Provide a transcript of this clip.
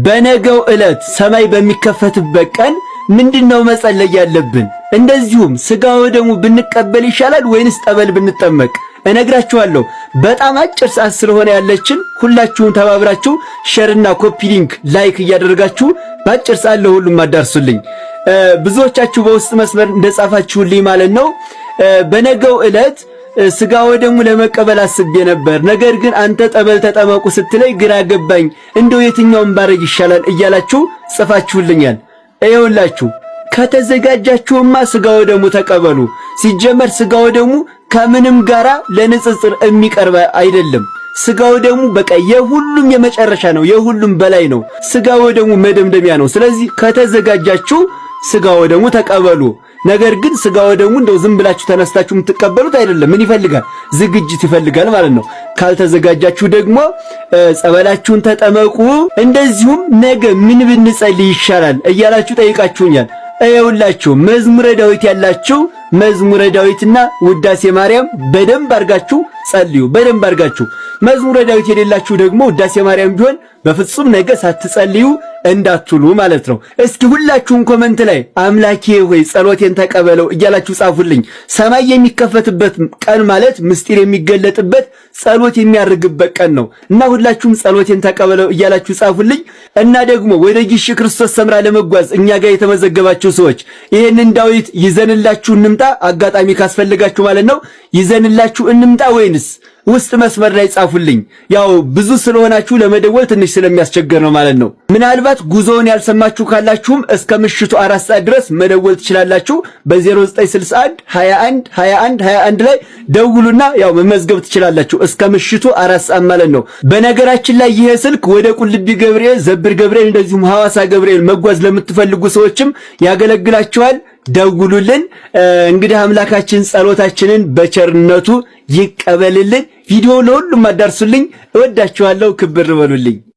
በነገው ዕለት ሰማይ በሚከፈትበት ቀን ምንድነው መጸለይ ያለብን? እንደዚሁም ስጋ ወደሙ ብንቀበል ይሻላል ወይንስ ጠበል ብንጠመቅ? እነግራችኋለሁ። በጣም አጭር ሰዓት ስለሆነ ያለችን ሁላችሁም ተባብራችሁ ሼርና ኮፒ ሊንክ ላይክ እያደረጋችሁ በአጭር ሰዓት ለሁሉም አዳርሱልኝ። ብዙዎቻችሁ በውስጥ መስመር እንደጻፋችሁልኝ ማለት ነው በነገው ዕለት ስጋ ወደሙ ለመቀበል አስቤ ነበር፣ ነገር ግን አንተ ጠበል ተጠመቁ ስትለይ ግራ ገባኝ፣ እንደው የትኛውን ባረግ ይሻላል እያላችሁ ጽፋችሁልኛል። ይኸውላችሁ ከተዘጋጃችሁማ ስጋ ወደሙ ተቀበሉ። ሲጀመር ስጋ ወደሙ ከምንም ጋራ ለንጽጽር የሚቀርብ አይደለም። ስጋ ወደሙ በቃ የሁሉም የመጨረሻ ነው፣ የሁሉም በላይ ነው። ስጋ ወደሙ መደምደሚያ ነው። ስለዚህ ከተዘጋጃችሁ ስጋ ወደሙ ተቀበሉ። ነገር ግን ስጋ ወደሙ እንደው ዝም ብላችሁ ተነስታችሁ የምትቀበሉት አይደለም። ምን ይፈልጋል? ዝግጅት ይፈልጋል ማለት ነው። ካልተዘጋጃችሁ ደግሞ ጸበላችሁን ተጠመቁ። እንደዚሁም ነገ ምን ብንጸልይ ይሻላል እያላችሁ ጠይቃችሁኛል። ይኸውላችሁ መዝሙረ ዳዊት ያላችሁ መዝሙረ ዳዊትና ውዳሴ ማርያም በደንብ አርጋችሁ ጸልዩ። በደንብ አርጋችሁ። መዝሙረ ዳዊት የሌላችሁ ደግሞ ውዳሴ ማርያም ቢሆን በፍጹም ነገ ሳትጸልዩ እንዳትሉ ማለት ነው። እስኪ ሁላችሁም ኮመንት ላይ አምላኬ ሆይ ጸሎቴን ተቀበለው እያላችሁ ጻፉልኝ። ሰማይ የሚከፈትበት ቀን ማለት ምስጢር የሚገለጥበት ጸሎት የሚያርግበት ቀን ነው እና ሁላችሁም ጸሎቴን ተቀበለው እያላችሁ ጻፉልኝ። እና ደግሞ ወደ ጊሽ ክርስቶስ ሰምራ ለመጓዝ እኛ ጋር የተመዘገባችሁ ሰዎች ይሄንን ዳዊት ይዘንላችሁ እንምጣ፣ አጋጣሚ ካስፈልጋችሁ ማለት ነው። ይዘንላችሁ እንምጣ ወይንስ ውስጥ መስመር ላይ ጻፉልኝ። ያው ብዙ ስለሆናችሁ ለመደወል ትንሽ ስለሚያስቸግር ነው ማለት ነው። ምናልባት ጉዞውን ያልሰማችሁ ካላችሁም እስከ ምሽቱ 4 ሰዓት ድረስ መደወል ትችላላችሁ። በ0961 21 21 21 ላይ ደውሉና ያው መመዝገብ ትችላላችሁ እስከ ምሽቱ 4 ሰዓት ማለት ነው። በነገራችን ላይ ይሄ ስልክ ወደ ቁልቢ ገብርኤል፣ ዘብር ገብርኤል እንደዚሁም ሐዋሳ ገብርኤል መጓዝ ለምትፈልጉ ሰዎችም ያገለግላችኋል። ደውሉልን። እንግዲህ አምላካችን ጸሎታችንን በቸርነቱ ይቀበልልን። ቪዲዮ ለሁሉም አዳርሱልኝ። እወዳችኋለሁ። ክብር በሉልኝ።